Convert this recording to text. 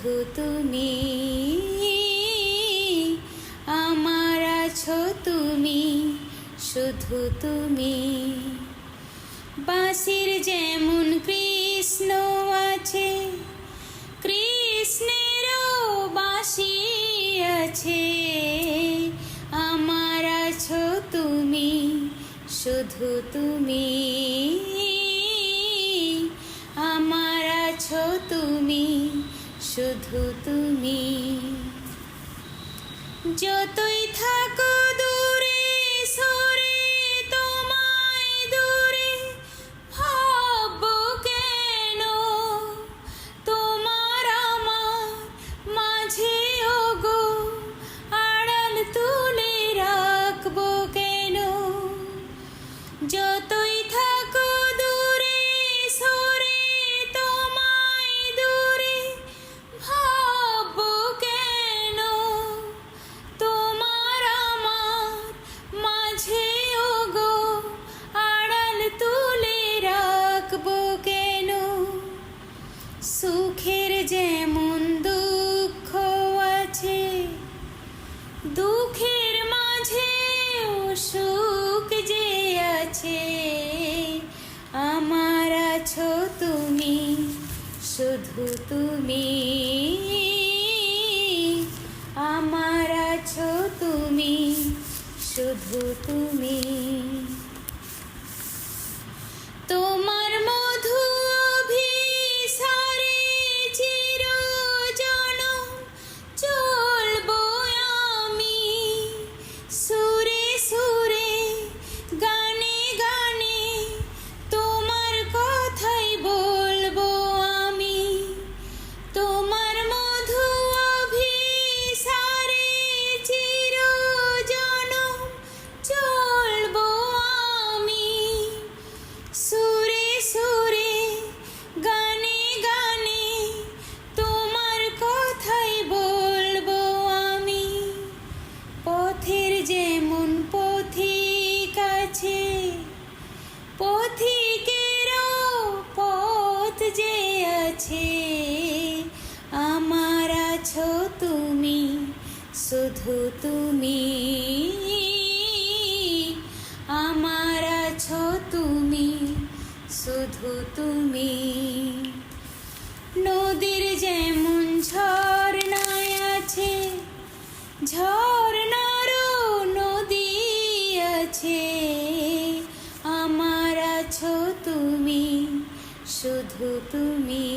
শুধু তুমি আমার আছো তুমি, শুধু তুমি। বাঁশির যেমন কৃষ্ণ আছে, কৃষ্ণেরও বাঁশি আছে। আমার আছো তুমি, শুধু তুমি। আমার আছো তুমি, শুধু তুমি। যতই থাকো দূরে সরে, তোমায় দূরে ভাববো কেন? তোমার আমার মাঝে ওগো আড়াল তুলে রাখবো কেন? যতই থাকো দূরে সরে, তোমায় দূরে ভাববো কেন? তোমার আমার মাঝে ওগো আড়াল তুলে রাখবো কেন? সুখের যেমন দুঃখ আছে, দুঃখের মাঝেও সুখ যে আছে। আমার আছো তুমি, শুধু তুমি। আমার আছো তুমি, শুধু তুমি। তোমার মধু অভিসারে চিরজনম চলবো আমি, সুরে সুরে গানে গানে তোমার কথাই বলবো আমি। তোমার মধু অভিসারে চিরজনম চলবো আমি, সুরে সুরে গানে গানে তোমার কথাই বলবো আমি। পথের যেমন পথিক আছে, পথিকেরও পথ যে আছে। আমার আছো তুমি, শুধু তুমি। আমার আছো তুমি, শুধু তুমি। নদীর যেমন ঝর্ণায় আছে, ঝর্ণারও নদী আছে। আমার আছো তুমি, শুধু তুমি।